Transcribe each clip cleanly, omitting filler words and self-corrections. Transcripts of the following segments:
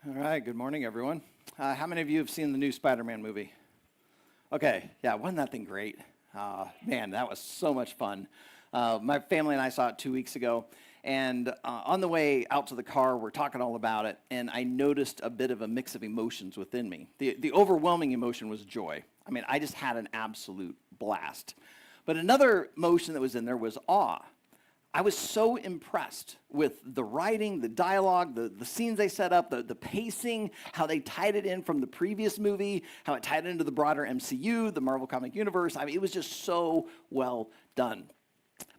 All right, good morning, everyone. How many of you have seen the new Spider-Man movie? Okay, yeah, wasn't that thing great? Man, that was so much fun. My family and I saw it 2 weeks ago, and on the way out to the car, we're talking all about it, and I noticed a bit of a mix of emotions within me. The overwhelming emotion was joy. I mean, I just had an absolute blast. But another emotion that was in there was awe. I was so impressed with the writing, the dialogue, the scenes they set up, the pacing, how they tied it in from the previous movie, how it tied into the broader MCU, the Marvel Comic Universe. I mean, it was just so well done.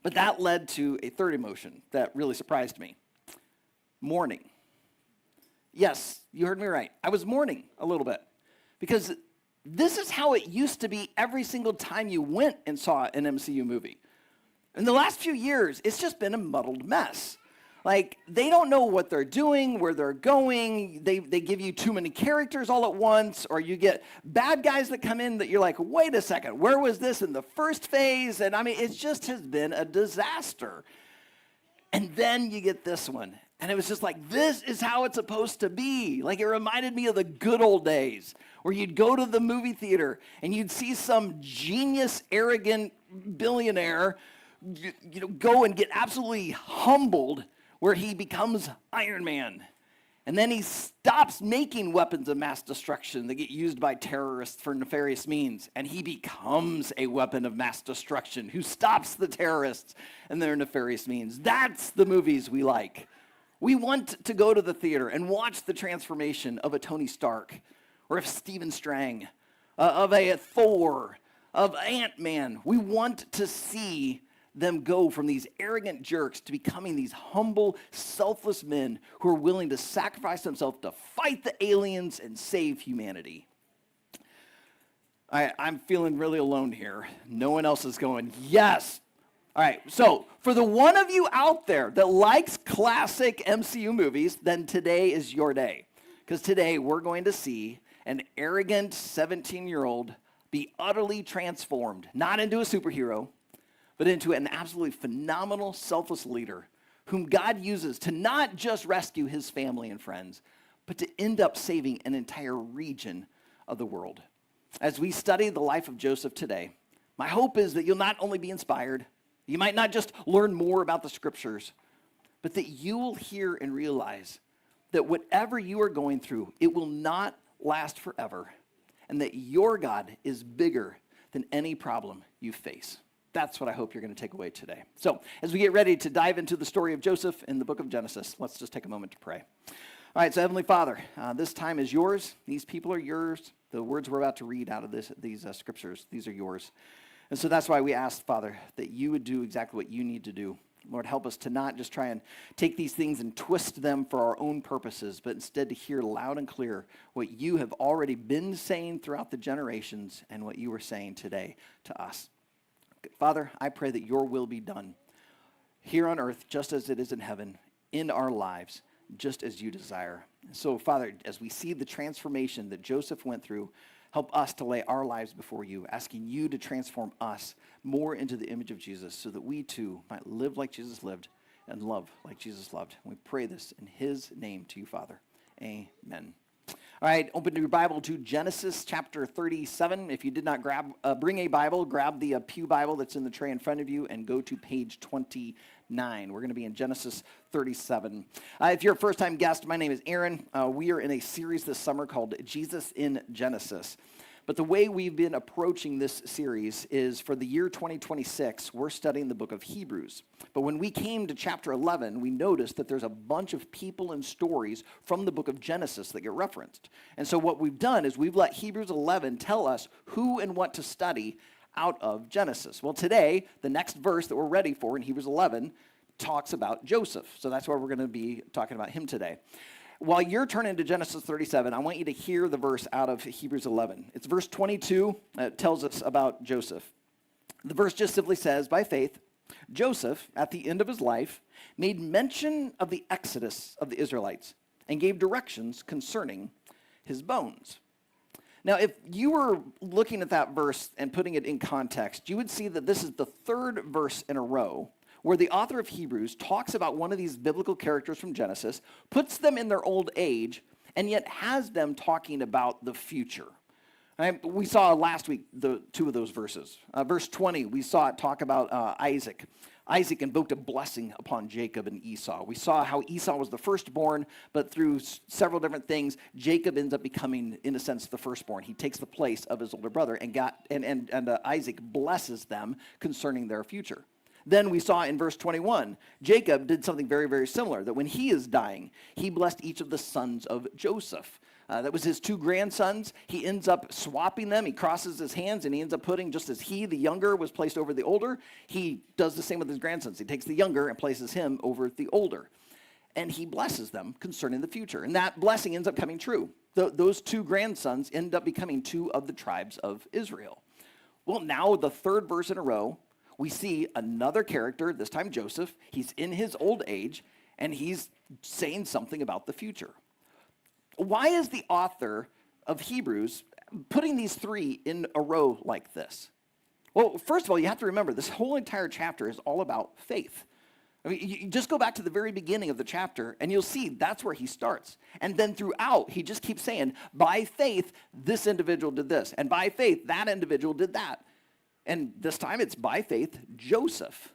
But that led to a third emotion that really surprised me. Mourning. Yes, you heard me right. I was mourning a little bit because this is how it used to be every single time you went and saw an MCU movie. In the last few years, it's just been a muddled mess. Like, they don't know what they're doing, where they're going. They give you too many characters all at once, or you get bad guys that come in that you're like, wait a second, where was this in the first phase? And I mean, it just has been a disaster. And then you get this one. And it was just like, this is how it's supposed to be. Like, it reminded me of the good old days where you'd go to the movie theater and you'd see some genius, arrogant billionaire go and get absolutely humbled where he becomes Iron Man. And then he stops making weapons of mass destruction that get used by terrorists for nefarious means. And he becomes a weapon of mass destruction who stops the terrorists and their nefarious means. That's the movies we like. We want to go to the theater and watch the transformation of a Tony Stark or of Stephen Strang, of a Thor, of Ant-Man. We want to see them go from these arrogant jerks to becoming these humble, selfless men who are willing to sacrifice themselves to fight the aliens and save humanity. I'm feeling really alone here. No one else is going, yes. All right, so for the one of you out there that likes classic MCU movies, then today is your day. Because today we're going to see an arrogant 17-year-old be utterly transformed, not into a superhero, but into an absolutely phenomenal, selfless leader whom God uses to not just rescue his family and friends, but to end up saving an entire region of the world. As we study the life of Joseph today, my hope is that you'll not only be inspired, you might not just learn more about the scriptures, but that you will hear and realize that whatever you are going through, it will not last forever, and that your God is bigger than any problem you face. That's what I hope you're going to take away today. So, as we get ready to dive into the story of Joseph in the book of Genesis, let's just take a moment to pray. All right, so Heavenly Father, this time is yours. These people are yours. The words we're about to read out of these scriptures, these are yours. And so that's why we asked, Father, that you would do exactly what you need to do. Lord, help us to not just try and take these things and twist them for our own purposes, but instead to hear loud and clear what you have already been saying throughout the generations and what you were saying today to us. Father, I pray that your will be done here on earth just as it is in heaven, in our lives, just as you desire. So, Father, as we see the transformation that Joseph went through, help us to lay our lives before you, asking you to transform us more into the image of Jesus so that we too might live like Jesus lived and love like Jesus loved. And we pray this in his name to you, Father. Amen. All right, open your Bible to Genesis chapter 37. If you did not bring a Bible, grab the Pew Bible that's in the tray in front of you and go to page 29. We're going to be in Genesis 37. If you're a first-time guest, my name is Aaron. We are in a series this summer called Jesus in Genesis. But the way we've been approaching this series is for the year 2026, we're studying the book of Hebrews. But when we came to chapter 11, we noticed that there's a bunch of people and stories from the book of Genesis that get referenced. And so what we've done is we've let Hebrews 11 tell us who and what to study out of Genesis. Well, today, the next verse that we're ready for in Hebrews 11 talks about Joseph. So that's why we're going to be talking about him today. While you're turning to Genesis 37, I want you to hear the verse out of Hebrews 11. It's verse 22 that tells us about Joseph. The verse just simply says, by faith, Joseph, at the end of his life, made mention of the exodus of the Israelites and gave directions concerning his bones. Now, if you were looking at that verse and putting it in context, you would see that this is the third verse in a row where the author of Hebrews talks about one of these biblical characters from Genesis, puts them in their old age, and yet has them talking about the future. We saw last week the two of those verses. Verse 20, we saw it talk about Isaac. Isaac invoked a blessing upon Jacob and Esau. We saw how Esau was the firstborn, but through several different things, Jacob ends up becoming, in a sense, the firstborn. He takes the place of his older brother, and Isaac blesses them concerning their future. Then we saw in verse 21, Jacob did something very, very similar, that when he is dying, he blessed each of the sons of Joseph. That was his two grandsons. He ends up swapping them. He crosses his hands, and he ends up putting, just as he, the younger, was placed over the older, he does the same with his grandsons. He takes the younger and places him over the older. And he blesses them concerning the future. And that blessing ends up coming true. Those two grandsons end up becoming two of the tribes of Israel. Well, now the third verse in a row, we see another character, this time Joseph. He's in his old age, and he's saying something about the future. Why is the author of Hebrews putting these three in a row like this? Well, first of all, you have to remember this whole entire chapter is all about faith. I mean, you just go back to the very beginning of the chapter, and you'll see that's where he starts. And then throughout, he just keeps saying, by faith, this individual did this. And by faith, that individual did that. And this time, it's by faith, Joseph.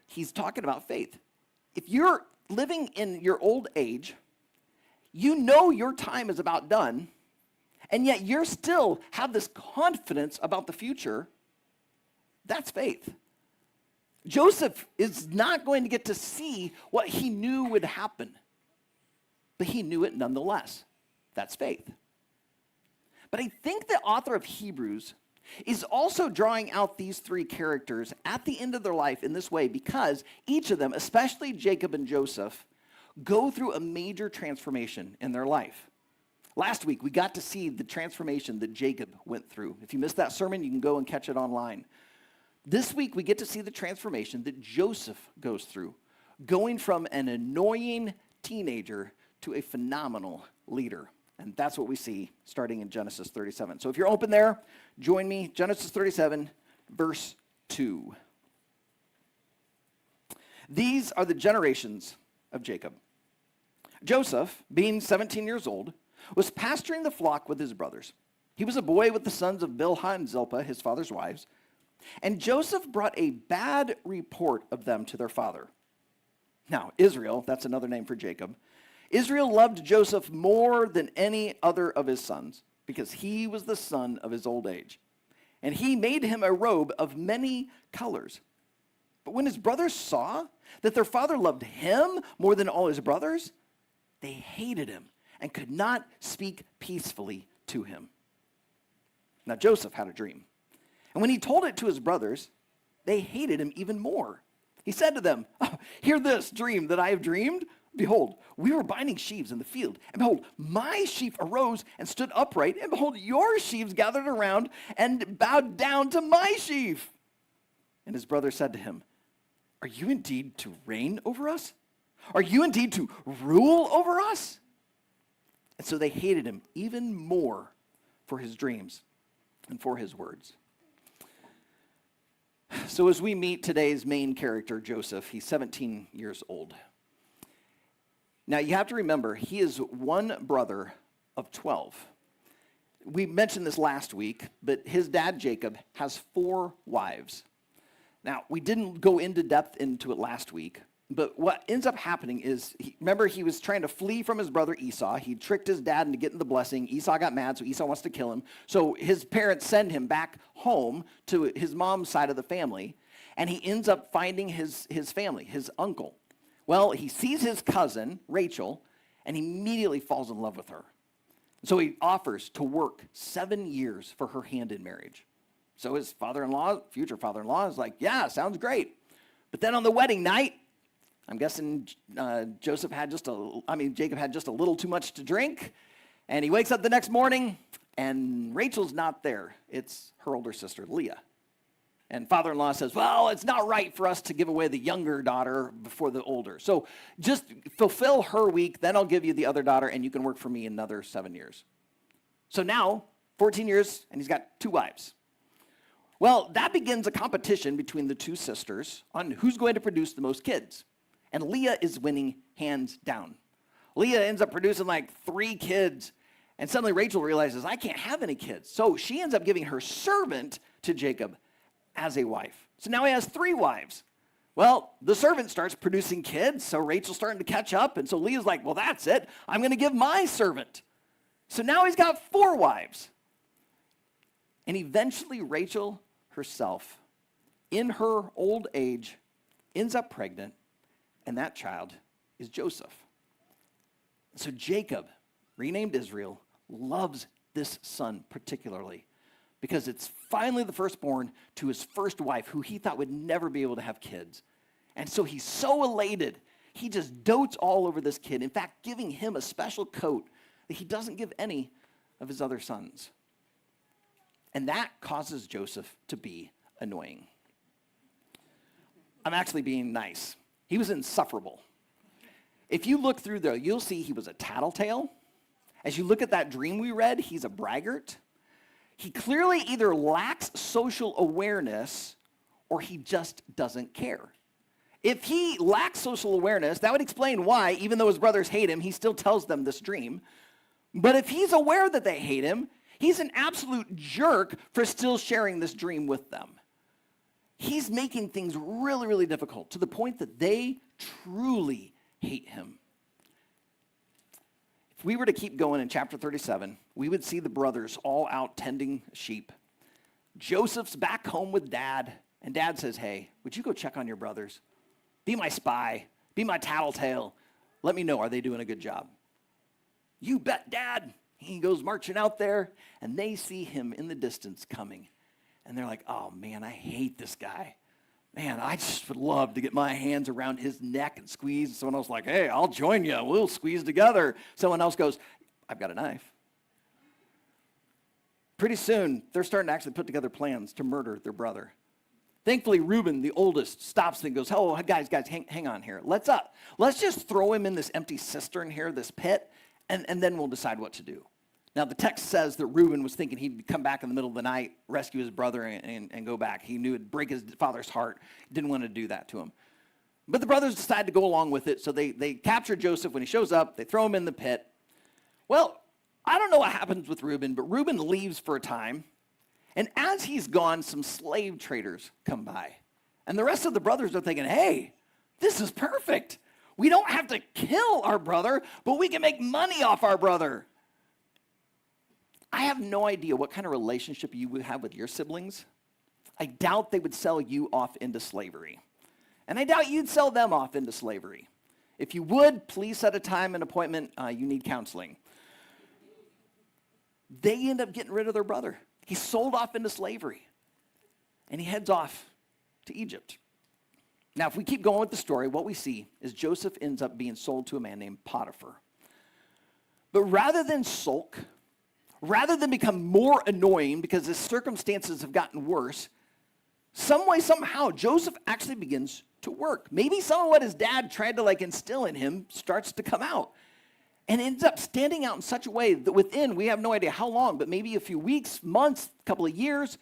He's talking about faith. If you're living in your old age, you know your time is about done, and yet you still have this confidence about the future. That's faith. Joseph is not going to get to see what he knew would happen, but he knew it nonetheless. That's faith. But I think the author of Hebrews is also drawing out these three characters at the end of their life in this way because each of them, especially Jacob and Joseph, go through a major transformation in their life. Last week, we got to see the transformation that Jacob went through. If you missed that sermon, you can go and catch it online. This week, we get to see the transformation that Joseph goes through, going from an annoying teenager to a phenomenal leader. And that's what we see starting in Genesis 37. So if you're open there, join me, Genesis 37, verse 2. These are the generations of Jacob. Joseph, being 17 years old, was pasturing the flock with his brothers. He was a boy with the sons of Bilhah and Zilpah, his father's wives. And Joseph brought a bad report of them to their father. Now, Israel, that's another name for Jacob. Israel loved Joseph more than any other of his sons because he was the son of his old age. And he made him a robe of many colors. But when his brothers saw that their father loved him more than all his brothers, they hated him and could not speak peacefully to him. Now Joseph had a dream. And when he told it to his brothers, they hated him even more. He said to them, "Hear this dream that I have dreamed. Behold, we were binding sheaves in the field. And behold, my sheaf arose and stood upright. And behold, your sheaves gathered around and bowed down to my sheaf." And his brother said to him, "Are you indeed to reign over us? Are you indeed to rule over us?" And so they hated him even more for his dreams and for his words. So as we meet today's main character, Joseph, he's 17 years old. Now you have to remember, he is one brother of 12. We mentioned this last week, but his dad, Jacob, has 4 wives. Now, we didn't go into depth into it last week, but what ends up happening is, remember, he was trying to flee from his brother Esau. He tricked his dad into getting the blessing. Esau got mad, so Esau wants to kill him. So his parents send him back home to his mom's side of the family, and he ends up finding his family, his uncle. Well, he sees his cousin, Rachel, and he immediately falls in love with her. So he offers to work 7 years for her hand in marriage. So his father-in-law, future father-in-law, is like, "Yeah, sounds great." But then on the wedding night, I'm guessing Jacob had just a little too much to drink, and he wakes up the next morning, and Rachel's not there. It's her older sister, Leah. And father-in-law says, "Well, it's not right for us to give away the younger daughter before the older. So just fulfill her week, then I'll give you the other daughter, and you can work for me another 7 years." So now, 14 years, and he's got 2 wives. Well, that begins a competition between the 2 sisters on who's going to produce the most kids. And Leah is winning hands down. Leah ends up producing like 3 kids. And suddenly Rachel realizes, I can't have any kids. So she ends up giving her servant to Jacob as a wife. So now he has 3 wives. Well, the servant starts producing kids, so Rachel's starting to catch up. And so Leah's like, well, that's it. I'm going to give my servant. So now he's got 4 wives. And eventually Rachel herself, in her old age, ends up pregnant, and that child is Joseph. So Jacob, renamed Israel, loves this son particularly because it's finally the firstborn to his first wife, who he thought would never be able to have kids. And so he's so elated, he just dotes all over this kid, in fact, giving him a special coat that he doesn't give any of his other sons. And that causes Joseph to be annoying. I'm actually being nice. He was insufferable. If you look through there, you'll see he was a tattletale. As you look at that dream we read, he's a braggart. He clearly either lacks social awareness or he just doesn't care. If he lacks social awareness, that would explain why, even though his brothers hate him, he still tells them this dream. But if he's aware that they hate him, he's an absolute jerk for still sharing this dream with them. He's making things really, really difficult to the point that they truly hate him. If we were to keep going in chapter 37, we would see the brothers all out tending sheep. Joseph's back home with Dad, and Dad says, hey, would you go check on your brothers? Be my spy. Be my tattletale. Let me know, are they doing a good job? You bet, Dad. He goes marching out there, and they see him in the distance coming. And they're like, oh, man, I hate this guy. Man, I just would love to get my hands around his neck and squeeze. Someone else like, hey, I'll join you. We'll squeeze together. Someone else goes, I've got a knife. Pretty soon, they're starting to actually put together plans to murder their brother. Thankfully, Reuben, the oldest, stops and goes, oh, guys, hang on here. Let's just throw him in this empty cistern here, this pit, and then we'll decide what to do. Now, the text says that Reuben was thinking he'd come back in the middle of the night, rescue his brother, and go back. He knew it'd break his father's heart. Didn't want to do that to him. But the brothers decided to go along with it, so they capture Joseph. When he shows up, they throw him in the pit. Well, I don't know what happens with Reuben, but Reuben leaves for a time. And as he's gone, some slave traders come by. And the rest of the brothers are thinking, hey, this is perfect. We don't have to kill our brother, but we can make money off our brother. I have no idea what kind of relationship you would have with your siblings. I doubt they would sell you off into slavery. And I doubt you'd sell them off into slavery. If you would, please set a time and appointment. You need counseling. They end up getting rid of their brother. He's sold off into slavery. And he heads off to Egypt. Now, if we keep going with the story, what we see is Joseph ends up being sold to a man named Potiphar. But rather than sulk, rather than become more annoying because his circumstances have gotten worse, some way, somehow, Joseph actually begins to work. Maybe some of what his dad tried to instill in him starts to come out. And ends up standing out in such a way that within, we have no idea how long, but maybe a few weeks, months, a couple of years,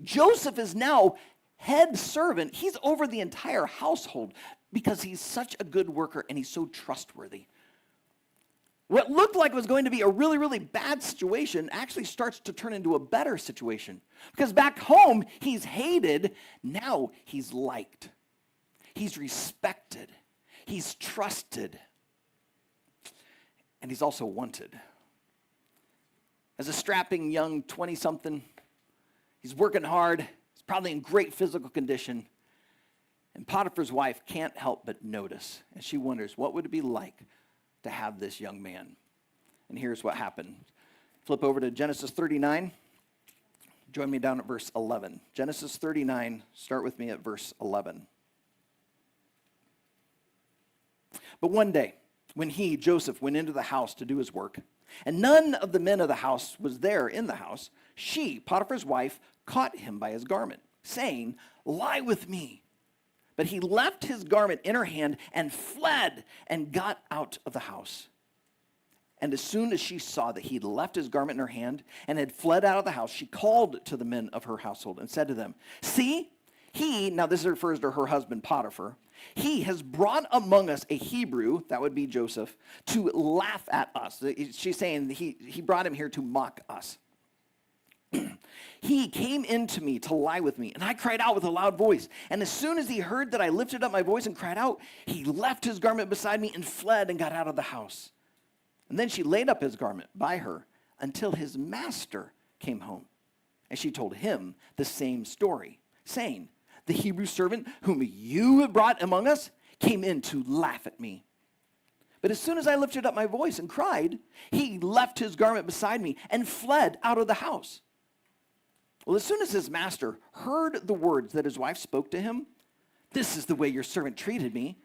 Joseph is now head servant. He's over the entire household because he's such a good worker and he's so trustworthy. What looked like was going to be a really, really bad situation actually starts to turn into a better situation. Because back home, he's hated. Now he's liked. He's respected. He's trusted. And he's also wanted. As a strapping young 20-something, he's working hard. He's probably in great physical condition. And Potiphar's wife can't help but notice. And she wonders, what would it be like to have this young man? And here's what happened. Flip over to Genesis 39. Join me down at verse 11. Genesis 39, start with me at verse 11. But one day, when he, Joseph, went into the house to do his work, and none of the men of the house was there in the house, she, Potiphar's wife, caught him by his garment, saying, lie with me. But he left his garment in her hand and fled and got out of the house. And as soon as she saw that he had left his garment in her hand and had fled out of the house, she called to the men of her household and said to them, see, he, now this refers to her husband Potiphar, He has brought among us a Hebrew, that would be Joseph, to laugh at us. She's saying he brought him here to mock us. He came into me to lie with me, and I cried out with a loud voice. And as soon as he heard that I lifted up my voice and cried out, he left his garment beside me and fled and got out of the house. And then she laid up his garment by her until his master came home. And she told him the same story, saying, the Hebrew servant whom you have brought among us came in to laugh at me. But as soon as I lifted up my voice and cried, he left his garment beside me and fled out of the house. Well, as soon as his master heard the words that his wife spoke to him, this is the way your servant treated me,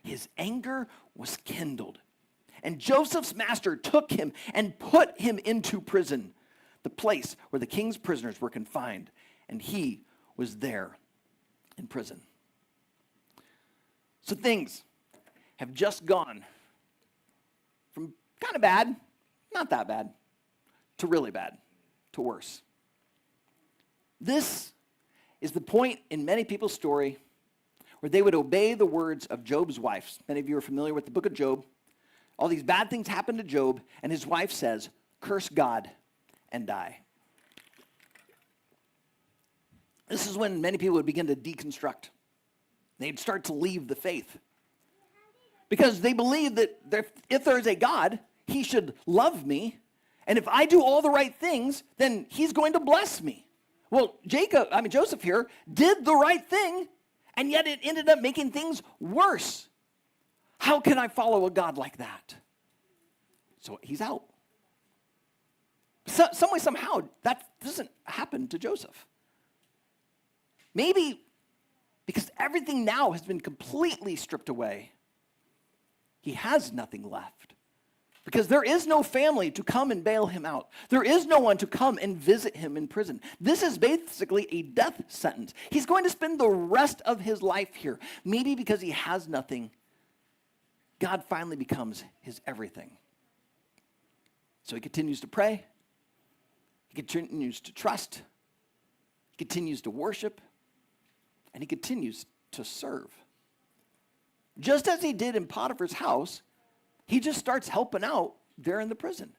his anger was kindled. And Joseph's master took him and put him into prison, the place where the king's prisoners were confined, and he was there in prison. So things have just gone from kind of bad, not that bad, to really bad, to worse. This is the point in many people's story where they would obey the words of Job's wife. Many of you are familiar with the book of Job. All these bad things happen to Job, and his wife says, curse God and die. This is when many people would begin to deconstruct. They'd start to leave the faith. Because they believe that if there is a God, he should love me, and if I do all the right things, then he's going to bless me. Well, Joseph here did the right thing, and yet it ended up making things worse. How can I follow a God like that? So he's out. Some way, somehow, that doesn't happen to Joseph. Maybe because everything now has been completely stripped away, he has nothing left. Because there is no family to come and bail him out. There is no one to come and visit him in prison. This is basically a death sentence. He's going to spend the rest of his life here. Maybe because he has nothing, God finally becomes his everything. So he continues to pray. He continues to trust. He continues to worship. And he continues to serve. Just as he did in Potiphar's house, he just starts helping out there in the prison.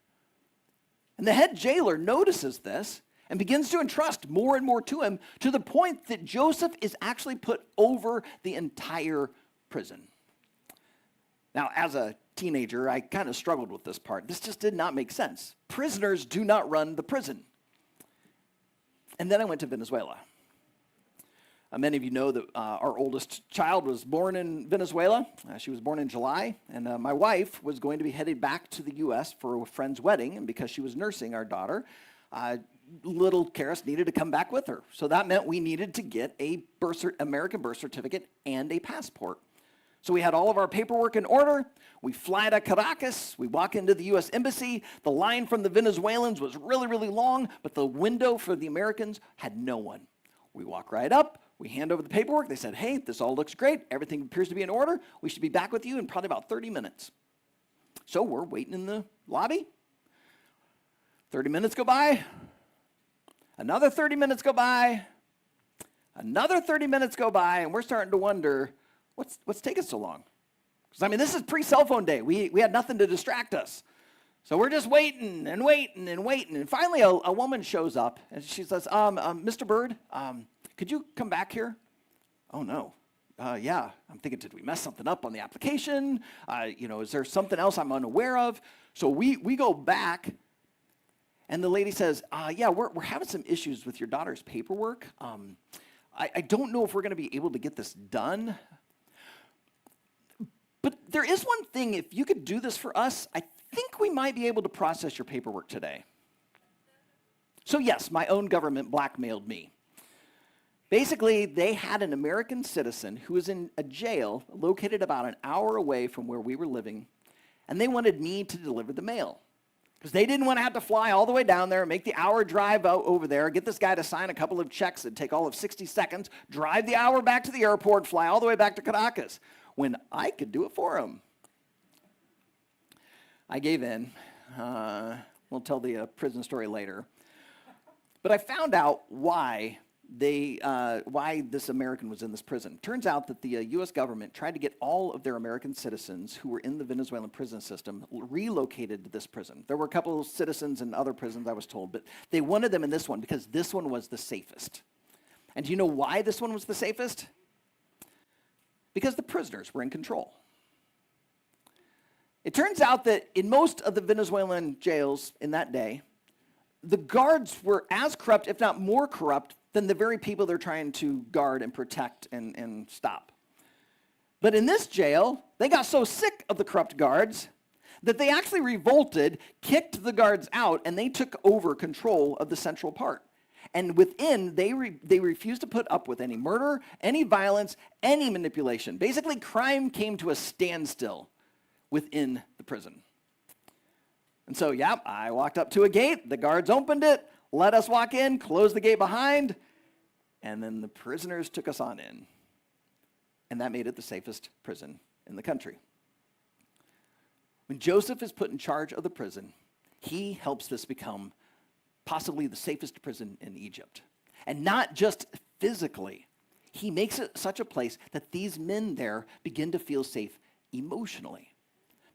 And the head jailer notices this and begins to entrust more and more to him, to the point that Joseph is actually put over the entire prison. Now, as a teenager, I kind of struggled with this part. This just did not make sense. Prisoners do not run the prison. And then I went to Venezuela. Many of you know that our oldest child was born in Venezuela. She was born in July, and my wife was going to be headed back to the U.S. for a friend's wedding, and because she was nursing our daughter, little Karis needed to come back with her. So that meant we needed to get a American birth certificate and a passport. So we had all of our paperwork in order. We fly to Caracas. We walk into the U.S. Embassy. The line from the Venezuelans was really, really long, but the window for the Americans had no one. We walk right up. We hand over the paperwork. They said, hey, this all looks great. Everything appears to be in order. We should be back with you in probably about 30 minutes. So we're waiting in the lobby. 30 minutes go by. Another 30 minutes go by. Another 30 minutes go by, and we're starting to wonder, what's taking so long? Because, this is pre-cell phone day. We had nothing to distract us. So we're just waiting and waiting and waiting. And finally, a woman shows up, and she says, Mr. Bird, could you come back here? Oh, no. Yeah. I'm thinking, did we mess something up on the application? Is there something else I'm unaware of? So we go back, and the lady says, yeah, we're having some issues with your daughter's paperwork. I don't know if we're going to be able to get this done. But there is one thing, if you could do this for us, I think we might be able to process your paperwork today. So yes, my own government blackmailed me. Basically, they had an American citizen who was in a jail located about an hour away from where we were living, and they wanted me to deliver the mail. Because they didn't want to have to fly all the way down there, make the hour drive out over there, get this guy to sign a couple of checks that'd take all of 60 seconds, drive the hour back to the airport, fly all the way back to Caracas, when I could do it for him. I gave in. We'll tell the prison story later. But I found out why why this American was in this prison. Turns out that the U.S. government tried to get all of their American citizens who were in the Venezuelan prison system relocated to this prison. There were a couple of citizens in other prisons, I was told, but they wanted them in this one because this one was the safest. And do you know why this one was the safest? Because the prisoners were in control. It turns out that in most of the Venezuelan jails in that day, the guards were as corrupt, if not more corrupt, than the very people they're trying to guard and protect and stop. But in this jail, they got so sick of the corrupt guards that they actually revolted, kicked the guards out, and they took over control of the central part. And within, they refused to put up with any murder, any violence, any manipulation. Basically, crime came to a standstill within the prison. And so, I walked up to a gate, the guards opened it, let us walk in, closed the gate behind, and then the prisoners took us on in. And that made it the safest prison in the country. When Joseph is put in charge of the prison, he helps this become possibly the safest prison in Egypt. And not just physically. He makes it such a place that these men there begin to feel safe emotionally.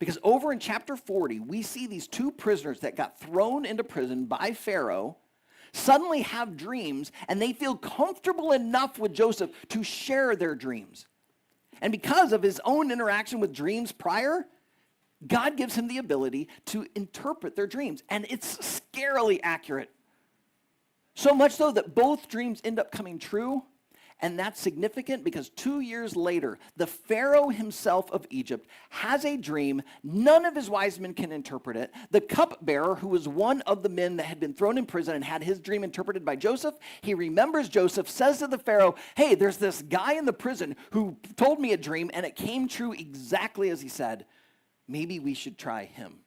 Because over in chapter 40, we see these two prisoners that got thrown into prison by Pharaoh suddenly have dreams, and they feel comfortable enough with Joseph to share their dreams. And because of his own interaction with dreams prior, God gives him the ability to interpret their dreams, and it's scarily accurate. So much so that both dreams end up coming true, and that's significant because 2 years later, the Pharaoh himself of Egypt has a dream. None of his wise men can interpret it. The cupbearer, who was one of the men that had been thrown in prison and had his dream interpreted by Joseph, he remembers Joseph, says to the Pharaoh, hey, there's this guy in the prison who told me a dream, and it came true exactly as he said. Maybe we should try him.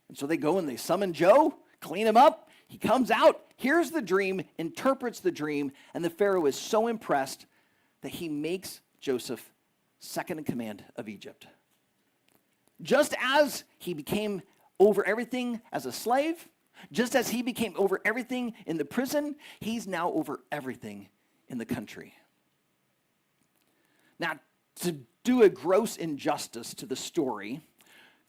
And so they go and they summon Joe, clean him up. He comes out, hears the dream, interprets the dream, and the Pharaoh is so impressed that he makes Joseph second in command of Egypt. Just as he became over everything as a slave, just as he became over everything in the prison, he's now over everything in the country. Now, to do a gross injustice to the story,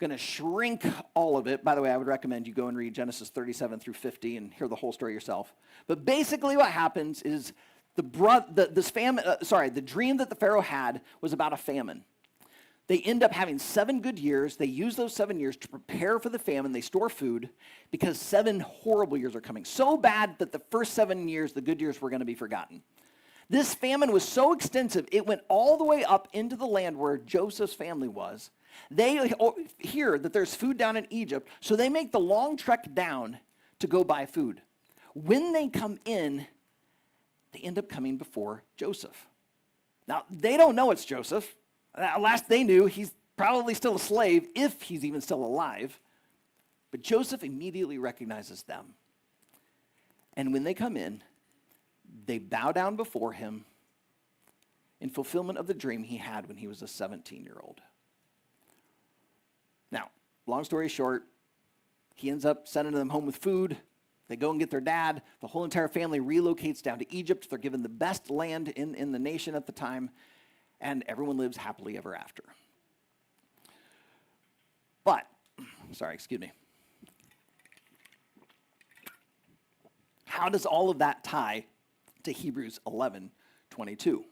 going to shrink all of it. By the way, I would recommend you go and read Genesis 37 through 50 and hear the whole story yourself. But basically what happens is the dream that the Pharaoh had was about a famine. They end up having 7 good years. They use those 7 years to prepare for the famine. They store food because 7 horrible years are coming. So bad that the first 7 years, the good years, were going to be forgotten. This famine was so extensive, it went all the way up into the land where Joseph's family was. They hear that there's food down in Egypt, so they make the long trek down to go buy food. When they come in, they end up coming before Joseph. Now, they don't know it's Joseph. Last they knew, he's probably still a slave, if he's even still alive. But Joseph immediately recognizes them. And when they come in, they bow down before him in fulfillment of the dream he had when he was a 17-year-old. Now, long story short, he ends up sending them home with food. They go and get their dad. The whole entire family relocates down to Egypt. They're given the best land in the nation at the time, and everyone lives happily ever after. But, how does all of that tie to Hebrews 11:22?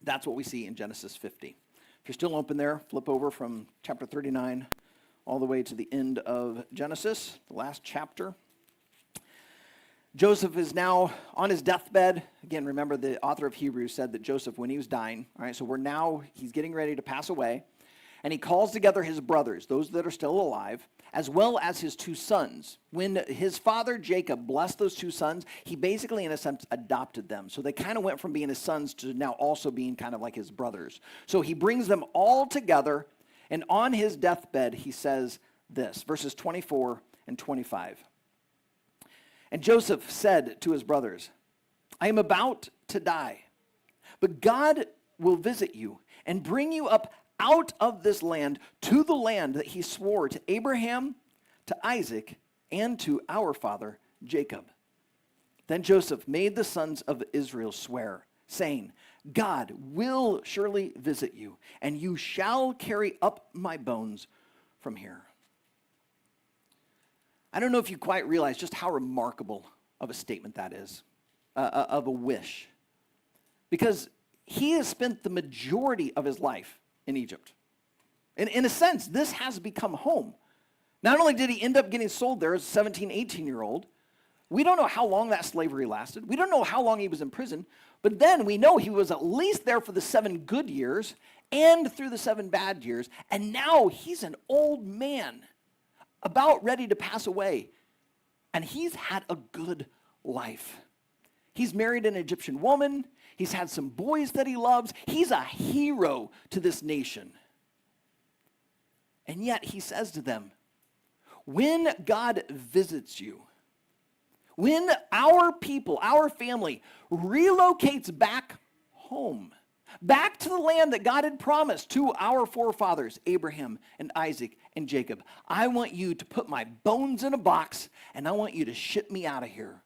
That's what we see in Genesis 50. If you're still open there, flip over from chapter 39 all the way to the end of Genesis, the last chapter. Joseph is now on his deathbed. Again, remember the author of Hebrews said that Joseph, when he was dying, all right, so he's getting ready to pass away. And he calls together his brothers, those that are still alive, as well as his 2 sons. When his father Jacob blessed those 2 sons, he basically, in a sense, adopted them. So they kind of went from being his sons to now also being kind of like his brothers. So he brings them all together, and on his deathbed, he says this, verses 24 and 25. And Joseph said to his brothers, I am about to die, but God will visit you and bring you up out of this land to the land that he swore to Abraham, to Isaac, and to our father Jacob. Then Joseph made the sons of Israel swear, saying, God will surely visit you, and you shall carry up my bones from here. I don't know if you quite realize just how remarkable of a statement that is, of a wish. Because he has spent the majority of his life in Egypt. And in a sense, this has become home. Not only did he end up getting sold there as a 17, 18-year-old, we don't know how long that slavery lasted. We don't know how long he was in prison. But then we know he was at least there for the 7 good years and through the 7 bad years. And now he's an old man about ready to pass away. And he's had a good life. He's married an Egyptian woman. He's had some boys that he loves. He's a hero to this nation. And yet he says to them, when God visits you, when our people, our family, relocates back home, back to the land that God had promised to our forefathers, Abraham and Isaac and Jacob, I want you to put my bones in a box and I want you to ship me out of here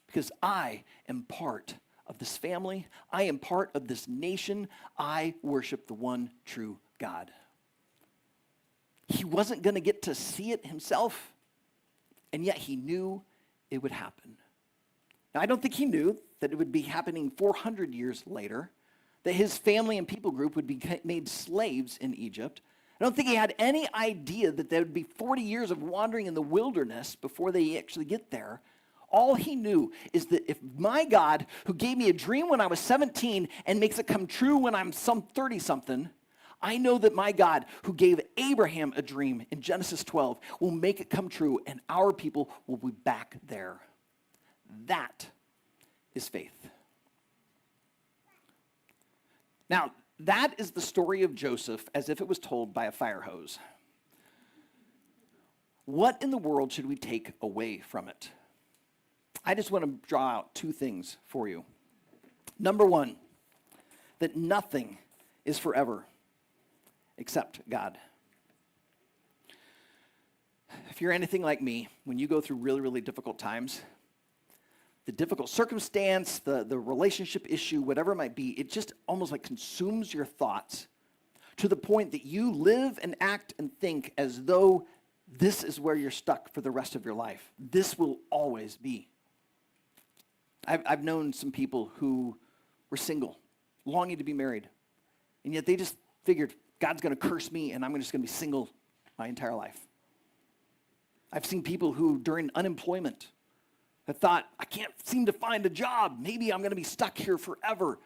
because I am part of this family. I am part of this nation. I worship the one true God. He wasn't going to get to see it himself, and yet he knew it would happen. Now, I don't think he knew that it would be happening 400 years later, that his family and people group would be made slaves in Egypt. I don't think he had any idea that there would be 40 years of wandering in the wilderness before they actually get there. All he knew is that if my God, who gave me a dream when I was 17 and makes it come true when I'm some 30-something, I know that my God, who gave Abraham a dream in Genesis 12, will make it come true, and our people will be back there. That is faith. Now, that is the story of Joseph as if it was told by a fire hose. What in the world should we take away from it? I just want to draw out 2 things for you. Number 1, that nothing is forever except God. If you're anything like me, when you go through really, really difficult times, the difficult circumstance, the relationship issue, whatever it might be, it just almost like consumes your thoughts to the point that you live and act and think as though this is where you're stuck for the rest of your life. This will always be. I've known some people who were single, longing to be married, and yet they just figured, God's going to curse me, and I'm just going to be single my entire life. I've seen people who, during unemployment, have thought, I can't seem to find a job. Maybe I'm going to be stuck here forever.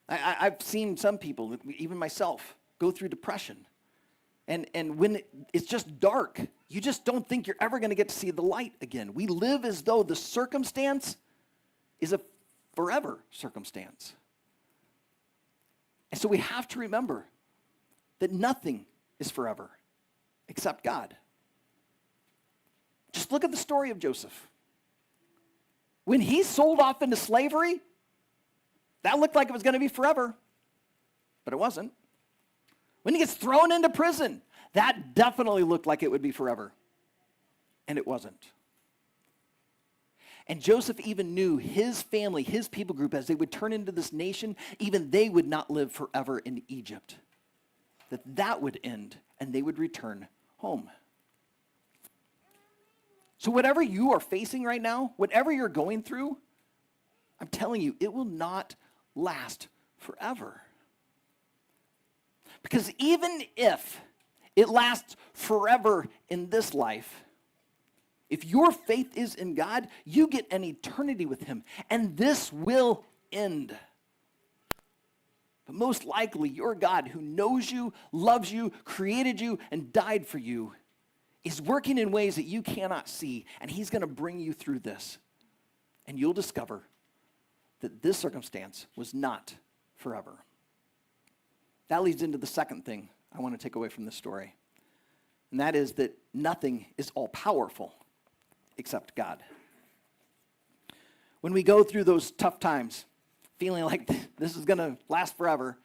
I've seen some people, even myself, go through depression. And when it's just dark, you just don't think you're ever going to get to see the light again. We live as though the circumstance is a forever circumstance. And so we have to remember that nothing is forever except God. Just look at the story of Joseph. When he sold off into slavery, that looked like it was going to be forever, but it wasn't. When he gets thrown into prison, that definitely looked like it would be forever, and it wasn't. And Joseph even knew his family, his people group, as they would turn into this nation, even they would not live forever in Egypt. That would end, and they would return home. So whatever you are facing right now, whatever you're going through, I'm telling you, it will not last forever. Because even if it lasts forever in this life, if your faith is in God, you get an eternity with him, and this will end. But most likely, your God, who knows you, loves you, created you, and died for you, is working in ways that you cannot see, and he's going to bring you through this. And you'll discover that this circumstance was not forever. That leads into the second thing I want to take away from this story, and that is that nothing is all-powerful except God. When we go through those tough times, feeling like this is going to last forever,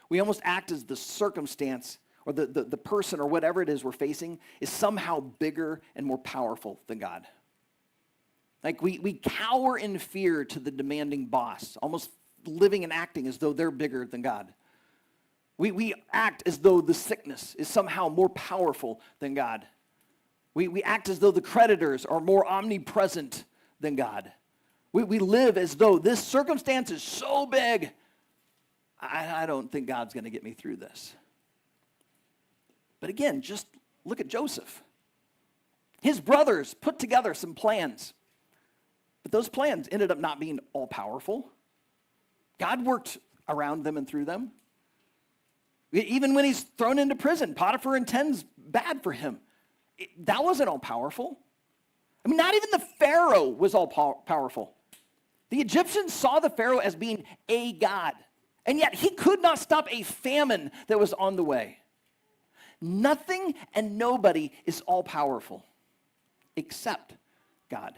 we almost act as the circumstance or the person or whatever it is we're facing is somehow bigger and more powerful than God. Like we cower in fear to the demanding boss, almost living and acting as though they're bigger than God. We act as though the sickness is somehow more powerful than God. We act as though the creditors are more omnipresent than God. We live as though this circumstance is so big, I don't think God's going to get me through this. But again, just look at Joseph. His brothers put together some plans, but those plans ended up not being all powerful. God worked around them and through them. Even when he's thrown into prison, Potiphar intends bad for him. That wasn't all powerful. I mean, not even the Pharaoh was all powerful. The Egyptians saw the Pharaoh as being a god, and yet he could not stop a famine that was on the way. Nothing and nobody is all powerful except God.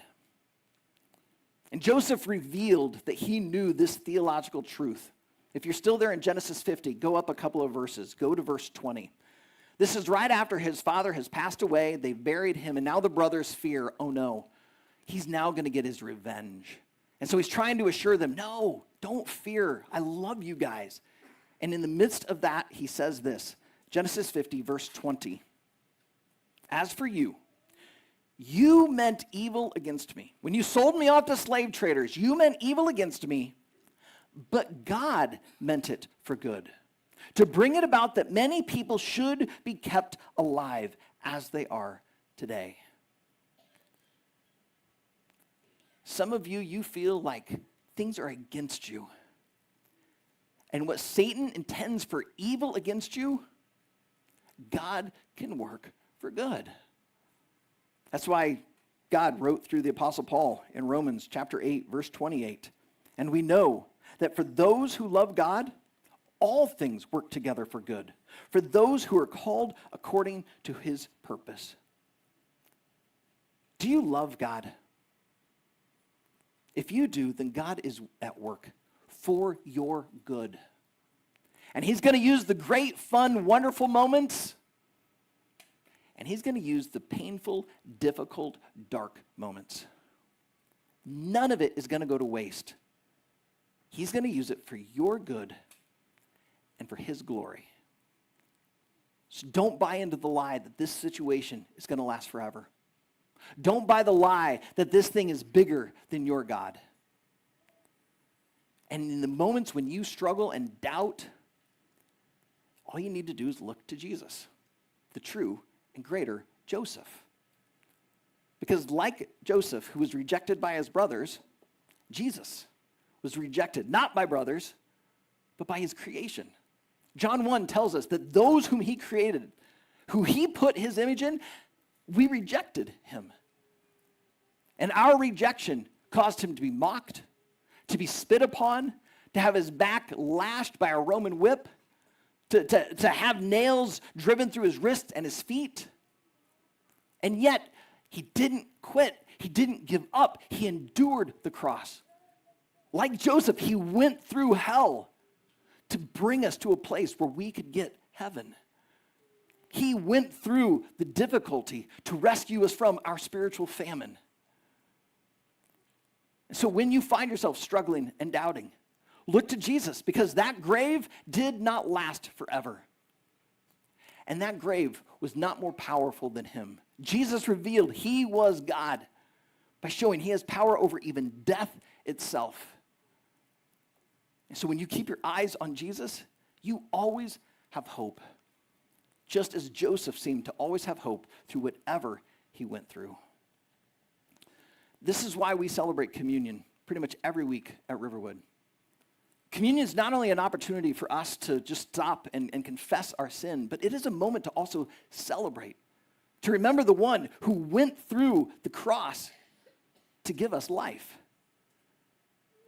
And Joseph revealed that he knew this theological truth. If you're still there in Genesis 50, go up a couple of verses. Go to verse 20. This is right after his father has passed away. They buried him, and now the brothers fear, oh no, he's now going to get his revenge. And so he's trying to assure them, no, don't fear. I love you guys. And in the midst of that, he says this, Genesis 50, verse 20. As for you, you meant evil against me. When you sold me off to slave traders, you meant evil against me. But God meant it for good, to bring it about that many people should be kept alive as they are today. Some of you, you feel like things are against you. And what Satan intends for evil against you, God can work for good. That's why God wrote through the Apostle Paul in Romans chapter 8, verse 28. And we know that for those who love God, all things work together for good, for those who are called according to his purpose. Do you love God? If you do, then God is at work for your good. And he's going to use the great, fun, wonderful moments, and he's going to use the painful, difficult, dark moments. None of it is going to go to waste. He's going to use it for your good and for his glory. So don't buy into the lie that this situation is going to last forever. Don't buy the lie that this thing is bigger than your God. And in the moments when you struggle and doubt, all you need to do is look to Jesus, the true and greater Joseph. Because like Joseph, who was rejected by his brothers, Jesus was rejected not by brothers, but by his creation. John 1 tells us that those whom he created, who he put his image in, we rejected him. And our rejection caused him to be mocked, to be spit upon, to have his back lashed by a Roman whip, to have nails driven through his wrists and his feet. And yet, he didn't quit. He didn't give up. He endured the cross. Like Joseph, he went through hell to bring us to a place where we could get heaven. He went through the difficulty to rescue us from our spiritual famine. So when you find yourself struggling and doubting, look to Jesus, because that grave did not last forever. And that grave was not more powerful than him. Jesus revealed he was God by showing he has power over even death itself. And so when you keep your eyes on Jesus, you always have hope. Just as Joseph seemed to always have hope through whatever he went through. This is why we celebrate communion pretty much every week at Riverwood. Communion is not only an opportunity for us to just stop and confess our sin, but it is a moment to also celebrate, to remember the one who went through the cross to give us life.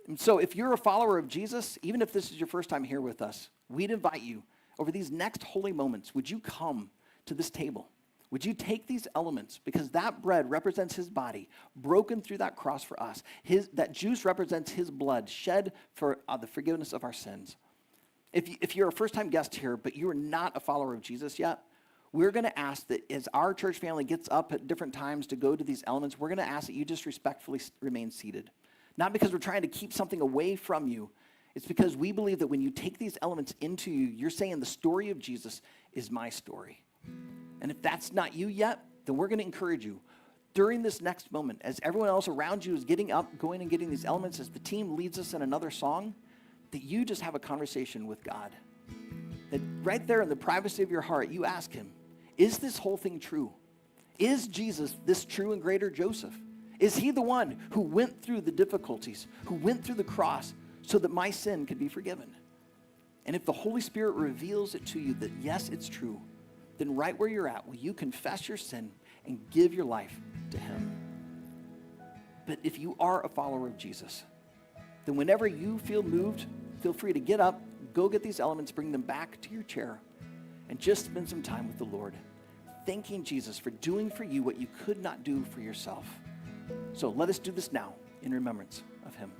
And so if you're a follower of Jesus, even if this is your first time here with us, we'd invite you over these next holy moments, would you come to this table? Would you take these elements, because that bread represents his body, broken through that cross for us. That juice represents his blood, shed for the forgiveness of our sins. If you're a first-time guest here, but you are not a follower of Jesus yet, we're going to ask that as our church family gets up at different times to go to these elements, we're going to ask that you just respectfully remain seated. Not because we're trying to keep something away from you. It's because we believe that when you take these elements into you, you're saying the story of Jesus is my story. And if that's not you yet, then we're going to encourage you during this next moment, as everyone else around you is getting up, going and getting these elements, as the team leads us in another song, that you just have a conversation with God. That right there in the privacy of your heart, you ask him, is this whole thing true? Is Jesus this true and greater Joseph? Is he the one who went through the difficulties, who went through the cross so that my sin could be forgiven? And if the Holy Spirit reveals it to you that yes, it's true, then right where you're at, will you confess your sin and give your life to him? But if you are a follower of Jesus, then whenever you feel moved, feel free to get up, go get these elements, bring them back to your chair, and just spend some time with the Lord, thanking Jesus for doing for you what you could not do for yourself. So let us do this now in remembrance of him.